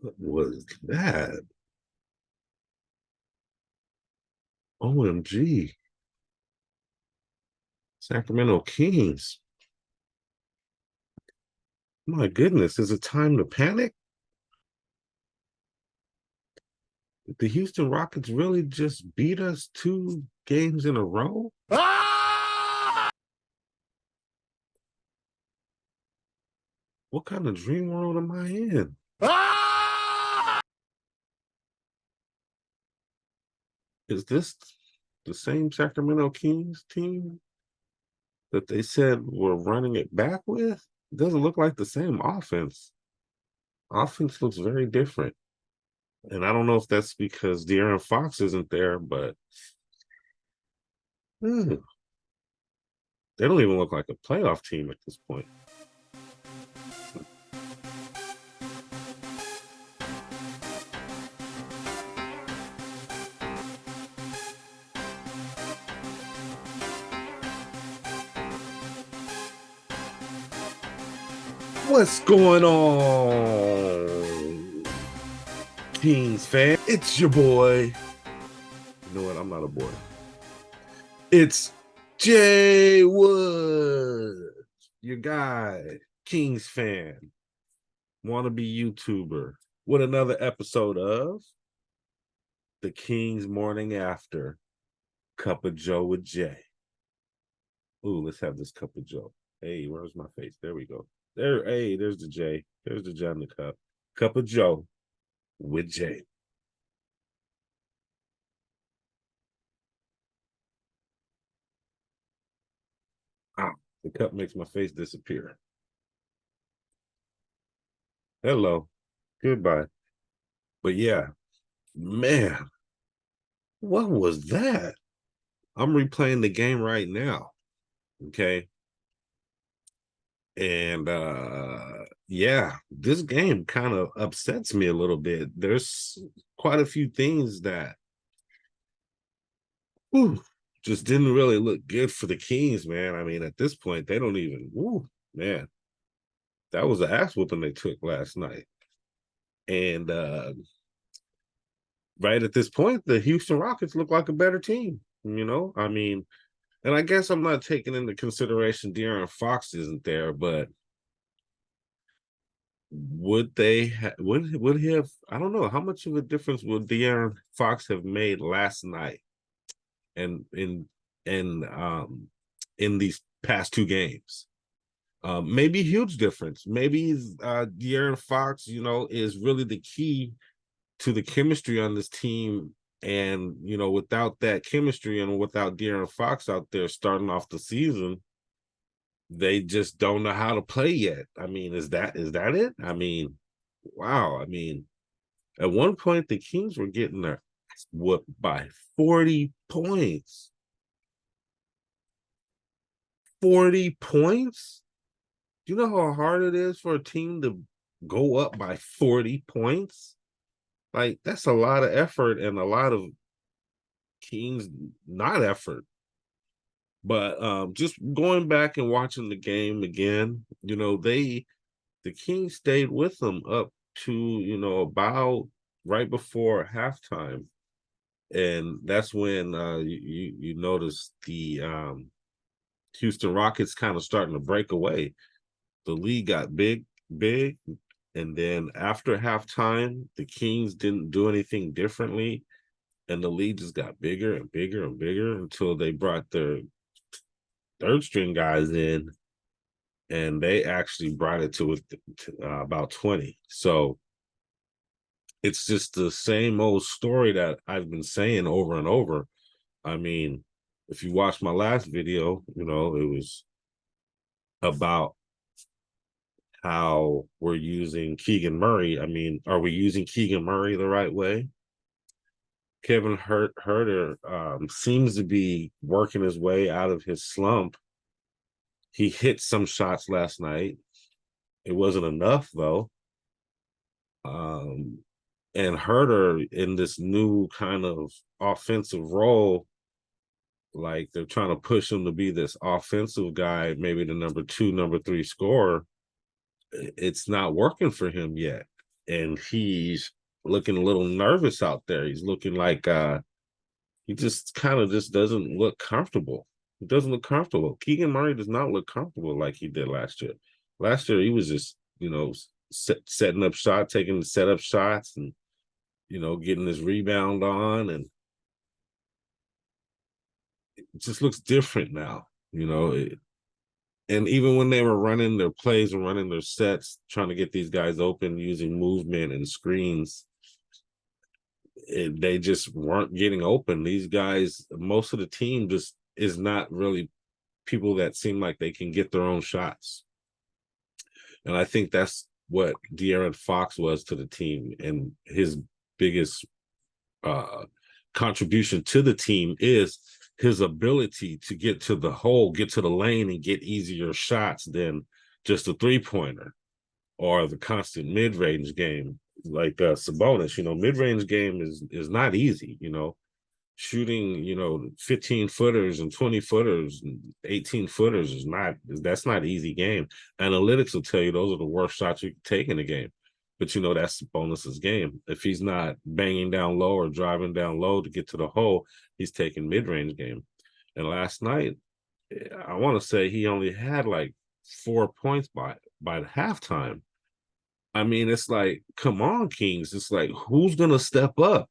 What was that? OMG. Sacramento Kings. My goodness, is it time to panic? Did the Houston Rockets really just beat us 2 games in a row? What kind of dream world am I in? Is this the same Sacramento Kings team that they said were running it back with? It doesn't look like the same offense. Offense looks very different. And I don't know if that's because De'Aaron Fox isn't there, but they don't even look like a playoff team at this point. What's going on, Kings fan? It's your boy. You know what? I'm not a boy. It's Jay Wood, your guy, Kings fan, wannabe YouTuber, with another episode of the Kings Morning After Cup of Joe with Jay. Ooh, let's have this cup of Joe. Hey, where's my face? There we go. There, hey, there's the J. There's the J in the cup. Cup of Joe with Jay. Ah, the cup makes my face disappear. Hello. Goodbye. But yeah, man, what was that? I'm replaying the game right now. Okay. And yeah, this game kind of upsets me a little bit. There's quite a few things that whew, just didn't really look good for the Kings, man. I mean, at this point, they don't even, whoo, man, that was an ass whooping they took last night. And right at this point, the Houston Rockets look like a better team. I mean, and I guess I'm not taking into consideration De'Aaron Fox isn't there, but would they would he have? I don't know how much of a difference would De'Aaron Fox have made last night and in these past 2 games? Maybe huge difference. Maybe De'Aaron Fox, is really the key to the chemistry on this team. And without that chemistry and without De'Aaron Fox out there starting off the season, they just don't know how to play yet. I mean, is that it? I mean, wow. I mean, at one point the Kings were getting their ass whooped by 40 points. 40 points? Do you know how hard it is for a team to go up by 40 points? Like, that's a lot of effort and a lot of Kings not effort. But just going back and watching the game again, the Kings stayed with them up to, about right before halftime. And that's when you notice the Houston Rockets kind of starting to break away. The lead got big, big. And then after halftime, the Kings didn't do anything differently. And the lead just got bigger and bigger and bigger until they brought their third string guys in, and they actually brought it to about 20. So it's just the same old story that I've been saying over and over. I mean, if you watch my last video, it was about how we're using Keegan Murray. I mean, are we using Keegan Murray the right way? Kevin Herter seems to be working his way out of his slump. He hit some shots last night. It wasn't enough, though. Um, and Herter in this new kind of offensive role, like they're trying to push him to be this offensive guy, maybe the number 2, number 3 scorer. It's not working for him yet. and he's looking a little nervous out there. He's looking like he just kind of just doesn't look comfortable. He doesn't look comfortable. Keegan Murray does not look comfortable like he did last year. Last year he was just, setting up shots, taking the setup shots, and getting his rebound on, and it just looks different now. And even when they were running their plays and running their sets, trying to get these guys open using movement and screens, they just weren't getting open. These guys, most of the team just is not really people that seem like they can get their own shots. And I think that's what De'Aaron Fox was to the team. And his biggest contribution to the team is his ability to get to the hole, get to the lane, and get easier shots than just a three-pointer or the constant mid-range game like Sabonis. Mid-range game is not easy. Shooting 15 footers and 20 footers and 18 footers that's not easy game. Analytics will tell you those are the worst shots you can take in a game. But that's Sabonis's game. If he's not banging down low or driving down low to get to the hole, he's taking mid-range game. And last night, I want to say he only had like 4 points by the halftime. I mean, it's like, come on, Kings. It's like, who's gonna step up?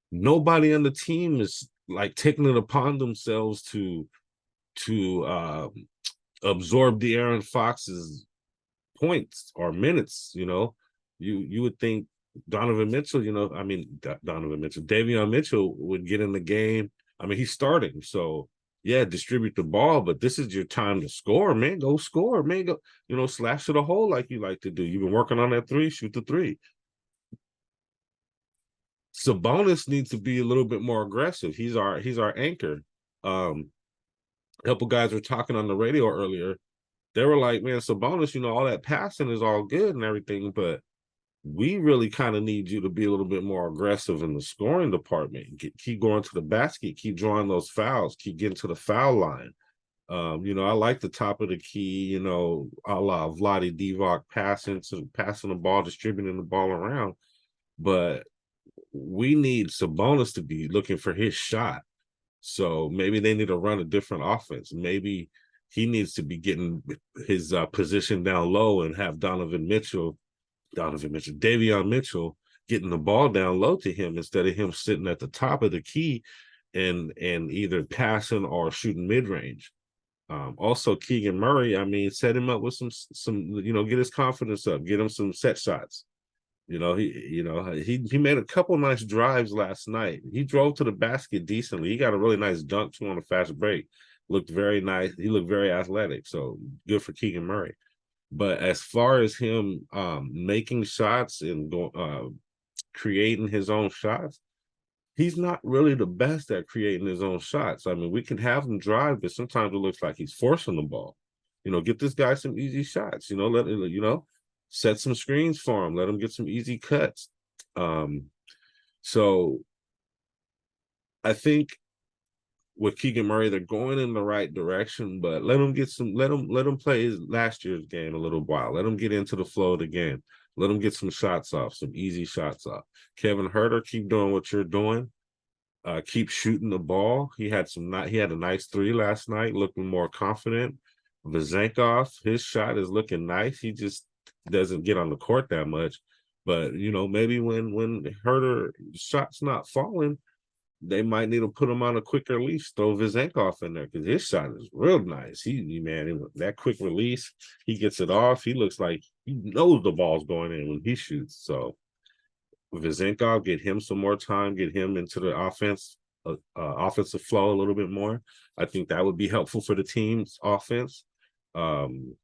Nobody on the team is like taking it upon themselves to absorb De'Aaron Fox's points or minutes. You would think Donovan Mitchell, Donovan Mitchell, Davion Mitchell would get in the game. I mean, he's starting, so yeah, distribute the ball, but this is your time to score, man. Go score, man. Go, slash to the hole like you like to do. You've been working on that three, shoot the three. Sabonis needs to be a little bit more aggressive. He's our anchor. A couple guys were talking on the radio earlier. They were like, man, Sabonis, all that passing is all good and everything, but we really kind of need you to be a little bit more aggressive in the scoring department. Keep going to the basket, keep drawing those fouls, keep getting to the foul line. I like the top of the key, a la Vlade Divac passing the ball, distributing the ball around. But we need Sabonis to be looking for his shot. So maybe they need to run a different offense. Maybe he needs to be getting his position down low and have Davion Mitchell getting the ball down low to him instead of him sitting at the top of the key and either passing or shooting mid-range. Also, Keegan Murray, I mean, set him up with some get his confidence up, get him some set shots. He made a couple nice drives last night. He drove to the basket decently. He got a really nice dunk too on a fast break. Looked very nice. He looked very athletic. So good for Keegan Murray. But as far as him making shots and creating his own shots, he's not really the best at creating his own shots. I mean, we can have him drive, but sometimes it looks like he's forcing the ball. Get this guy some easy shots. Set some screens for him. Let him get some easy cuts. So I think with Keegan Murray, they're going in the right direction, but let him play his last year's game a little while. Let him get into the flow of the game. Let him get some shots off, some easy shots off. Kevin Huerter, keep doing what you're doing. Keep shooting the ball. He had a nice three last night, looking more confident. Vezenkov, his shot is looking nice. He just doesn't get on the court that much. But maybe when Huerter shot's not falling, they might need to put him on a quicker release, throw Vezenkov in there because his shot is real nice. That quick release, he gets it off. He looks like he knows the ball's going in when he shoots. So Vezenkov, get him some more time, get him into the offensive flow a little bit more. I think that would be helpful for the team's offense. Who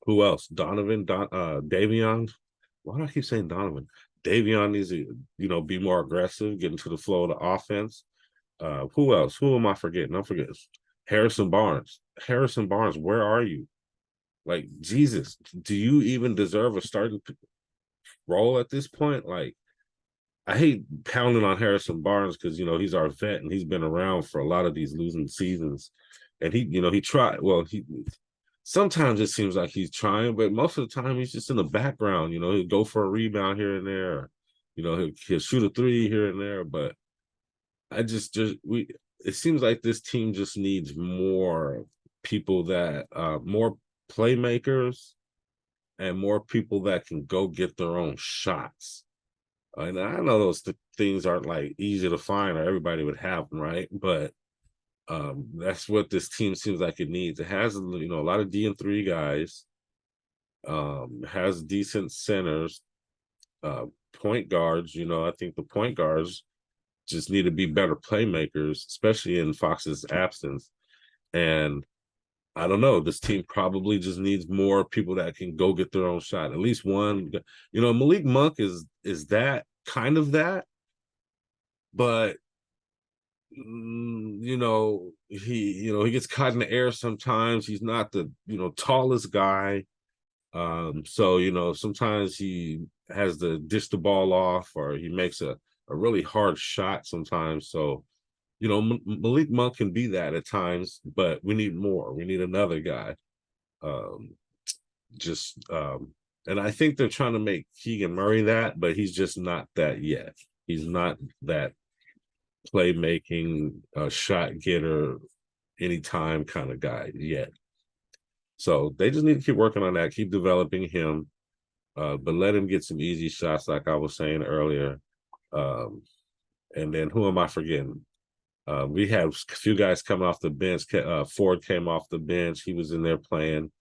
else? Davion. Why do I keep saying Donovan? Davion needs to, be more aggressive, get into the flow of the offense. Who else? Who am I forgetting? I'm forgetting. Harrison Barnes. Harrison Barnes, where are you? Like, Jesus, do you even deserve a starting role at this point? Like, I hate pounding on Harrison Barnes because, he's our vet and he's been around for a lot of these losing seasons. And he tried. Well, sometimes it seems like he's trying, but most of the time he's just in the background. You know, he'll go for a rebound here and there. You know, he'll shoot a three here and there. But I just we. It seems like this team just needs more people that more playmakers and more people that can go get their own shots. And I know those things aren't like easy to find, or everybody would have them, right? But that's what this team seems like it needs. It has, you know, a lot of D&3 guys, has decent centers, point guards. You know, I think the point guards just need to be better playmakers, especially in Fox's absence. And I don't know, this team probably just needs more people that can go get their own shot. At least one, you know, Malik Monk is that kind of that, but he gets caught in the air sometimes. He's not the tallest guy, so sometimes he has to dish the ball off, or he makes a really hard shot sometimes. So Malik Monk can be that at times, but we need more. We need another guy. um just and I think they're trying to make Keegan Murray that, but he's just not that yet. He's not that playmaking, shot getter, anytime kind of guy yet. So they just need to keep working on that, keep developing him, but let him get some easy shots, like I was saying earlier. Um, and then who am I forgetting? We had a few guys coming off the bench. Ford came off the bench. He was in there playing.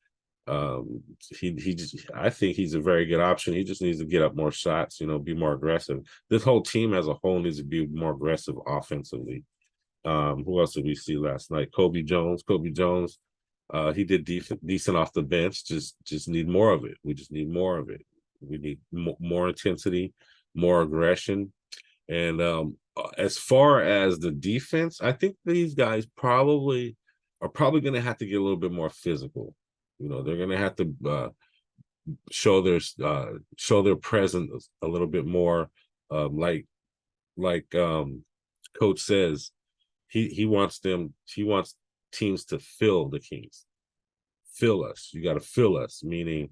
I think he's a very good option. He just needs to get up more shots, be more aggressive. This whole team as a whole needs to be more aggressive offensively. Who else did we see last night? Kobe Jones. He did decent off the bench. Just need more of it. We just need more of it. We need more intensity, more aggression. And as far as the defense, I think these guys are probably going to have to get a little bit more physical. They're going to have to show their presence a little bit more. Like Coach says, he wants teams to fill the Kings. Fill us. You got to fill us, meaning,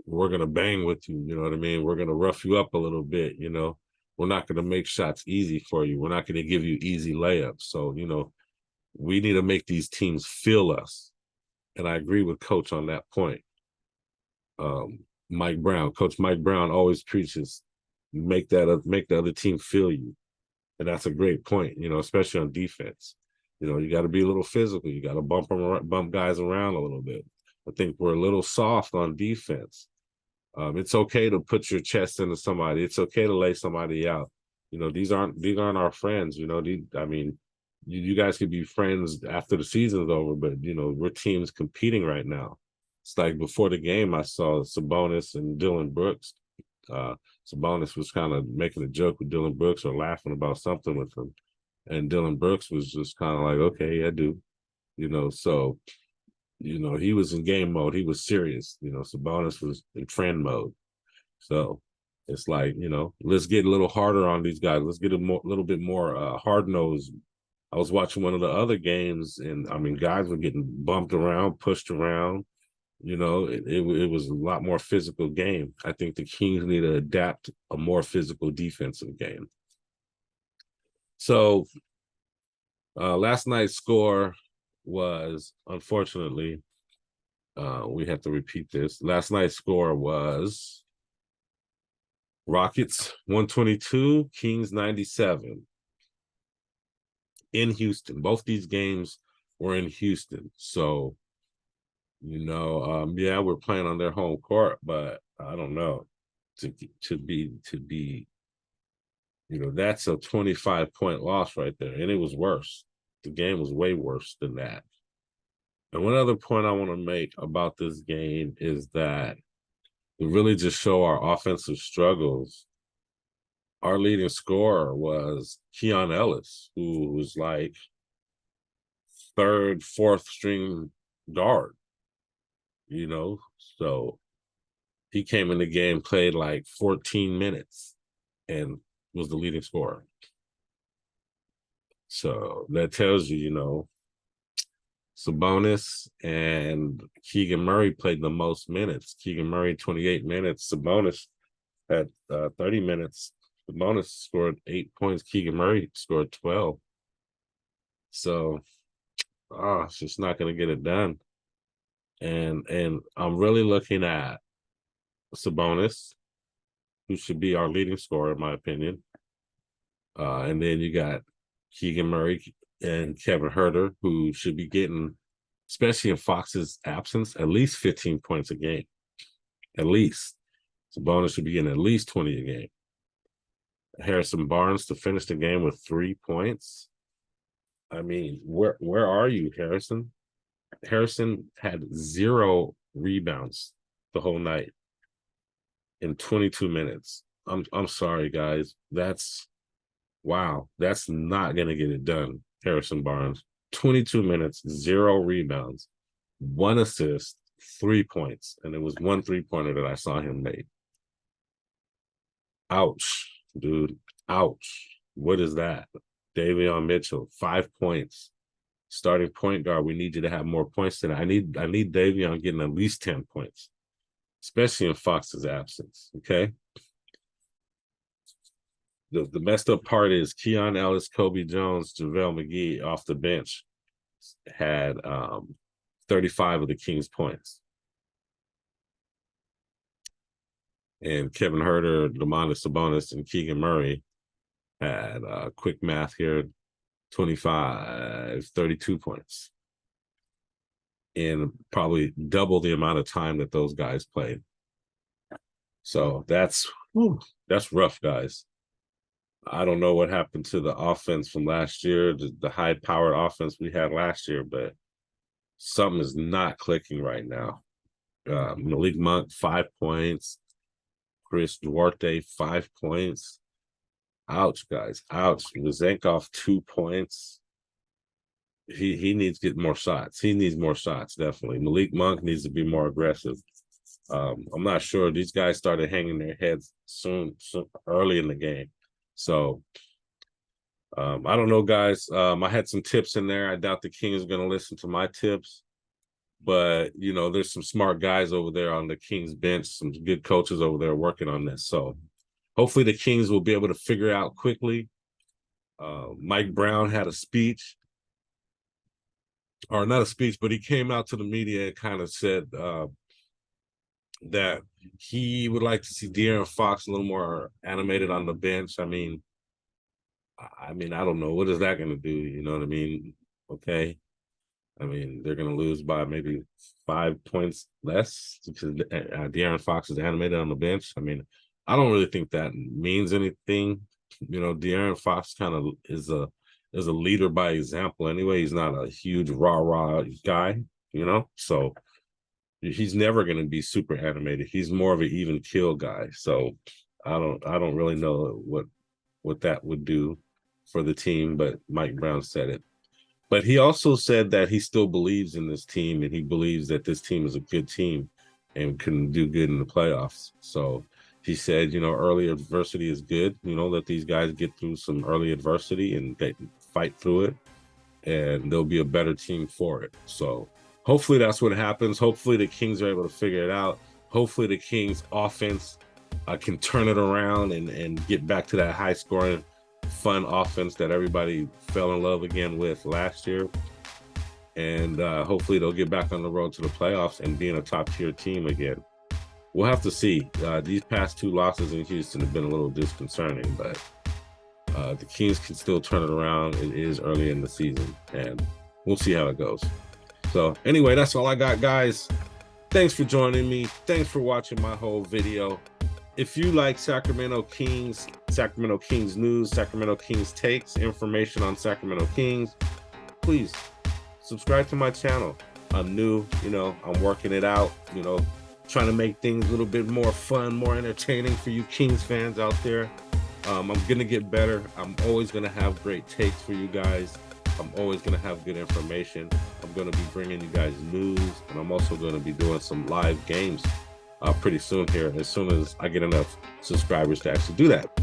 we're going to bang with you. You know what I mean? We're going to rough you up a little bit. We're not going to make shots easy for you. We're not going to give you easy layups. So, we need to make these teams fill us. And I agree with Coach on that point. Coach Mike Brown always preaches, make the other team feel you. And that's a great point, especially on defense. You got to be a little physical. You got to bump guys around a little bit. I think we're a little soft on defense. It's okay to put your chest into somebody. It's okay to lay somebody out. These aren't our friends. You guys could be friends after the season's over, but we're teams competing right now. It's like before the game, I saw Sabonis and Dillon Brooks. Sabonis was kind of making a joke with Dillon Brooks or laughing about something with him, and Dillon Brooks was just kind of like, "Okay, I do," So he was in game mode. He was serious. Sabonis was in friend mode. So it's like, let's get a little harder on these guys. Let's get a little bit more hard nosed. I was watching one of the other games, and guys were getting bumped around, pushed around. It was a lot more physical game. I think the Kings need to adapt a more physical defensive game. So last night's score was, unfortunately, we have to repeat this. Last night's score was Rockets 122, Kings 97 in Houston. Both these games were in Houston. So, we're playing on their home court, but I don't know. To be, that's a 25-point loss right there. And it was worse. The game was way worse than that. And one other point I want to make about this game is that to really just show our offensive struggles, our leading scorer was Keon Ellis, who was like third, fourth string guard, so he came in the game, played like 14 minutes and was the leading scorer. So that tells you, Sabonis and Keegan Murray played the most minutes. Keegan Murray, 28 minutes. Sabonis had 30 minutes. Sabonis scored 8 points. Keegan Murray scored 12. So, it's just not going to get it done. And I'm really looking at Sabonis, who should be our leading scorer, in my opinion. And then you got Keegan Murray and Kevin Huerter, who should be getting, especially in Fox's absence, at least 15 points a game. At least. Sabonis should be getting at least 20 a game. Harrison Barnes to finish the game with 3 points. I mean, where are you, Harrison? Harrison had 0 rebounds the whole night in 22 minutes. I'm sorry, guys. That's not gonna get it done. Harrison Barnes, 22 minutes, 0 rebounds, 1 assist, 3 points, and it was 1 3-pointer that I saw him make. Ouch, dude. Ouch. What is that? Davion Mitchell, 5 points. Starting point guard, we need you to have more points than I need Davion getting at least 10 points, especially in Fox's absence. Okay. The messed up part is Keon Ellis, Kobe Jones, JaVale McGee off the bench had 35 of the Kings' points. And Kevin Huerter, Domantas Sabonis, and Keegan Murray had quick math here, 25, 32 points. In probably double the amount of time that those guys played. So that's rough, guys. I don't know what happened to the offense from last year, the high-powered offense we had last year, but something is not clicking right now. Malik Monk, 5 points. Chris Duarte, 5 points. Ouch, guys. Ouch. Vezenkov, 2 points. He needs to get more shots. He needs more shots, definitely. Malik Monk needs to be more aggressive. I'm not sure. These guys started hanging their heads soon early in the game. So I don't know, guys. I had some tips in there. I doubt the Kings are going to listen to my tips. But, there's some smart guys over there on the Kings bench, some good coaches over there working on this. So hopefully the Kings will be able to figure it out quickly. Mike Brown had a speech. Or not a speech, but he came out to the media and kind of said that he would like to see De'Aaron Fox a little more animated on the bench. I mean, I don't know. What is that going to do? You know what I mean? Okay. I mean, they're going to lose by maybe 5 points less because De'Aaron Fox is animated on the bench. I mean, I don't really think that means anything. De'Aaron Fox kind of is a leader by example anyway. He's not a huge rah-rah guy, So he's never going to be super animated. He's more of an even kill guy. So I don't really know what that would do for the team, but Mike Brown said it. But he also said that he still believes in this team, and he believes that this team is a good team and can do good in the playoffs. So he said, early adversity is good. Let these guys get through some early adversity and they fight through it, and they'll be a better team for it. So hopefully that's what happens. Hopefully the Kings are able to figure it out. Hopefully the Kings offense can turn it around and get back to that high-scoring, fun offense that everybody fell in love again with last year. And hopefully they'll get back on the road to the playoffs and being a top-tier team again. We'll have to see. These past 2 losses in Houston have been a little disconcerting, but the Kings can still turn it around. It is early in the season, and we'll see how it goes. So anyway, that's all I got, guys. Thanks for joining me. Thanks for watching my whole video. If you like Sacramento Kings news, Sacramento Kings takes, information on Sacramento Kings, please subscribe to my channel. I'm new, I'm working it out, trying to make things a little bit more fun, more entertaining for you Kings fans out there. I'm going to get better. I'm always going to have great takes for you guys. I'm always going to have good information. I'm going to be bringing you guys news, and I'm also going to be doing some live games pretty soon here, as soon as I get enough subscribers to actually do that.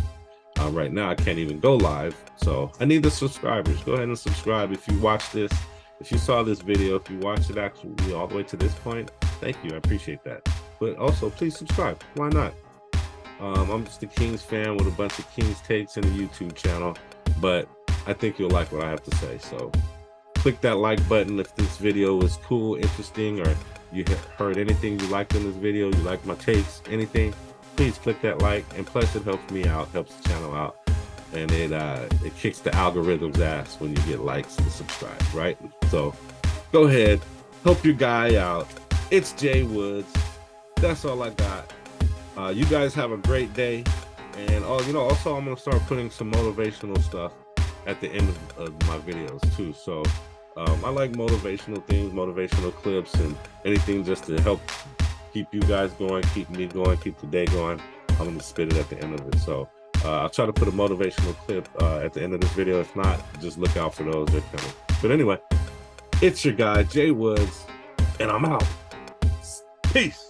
Right now, I can't even go live, so I need the subscribers. Go ahead and subscribe if you watch this If you saw this video, if you watched it actually all the way to this point, thank you. I appreciate that. But also, please subscribe. Why not? I'm just a Kings fan with a bunch of Kings takes in the YouTube channel, but I think you'll like what I have to say. So click that like button if this video was cool, interesting, or you heard anything you liked in this video, you like my takes, anything, please click that like. And plus it helps me out, helps the channel out, and it kicks the algorithm's ass when you get likes and subscribe, right? So go ahead, help your guy out. It's Jay Woods. That's all I got. You guys have a great day. And also I'm gonna start putting some motivational stuff at the end of my videos too. So I like motivational things, motivational clips, and anything just to help keep you guys going, keep me going, keep the day going. I'm gonna spit it at the end of it. So I'll try to put a motivational clip at the end of this video. If not, just look out for those. They're coming. But anyway, it's your guy Jay Woods, and I'm out. Peace.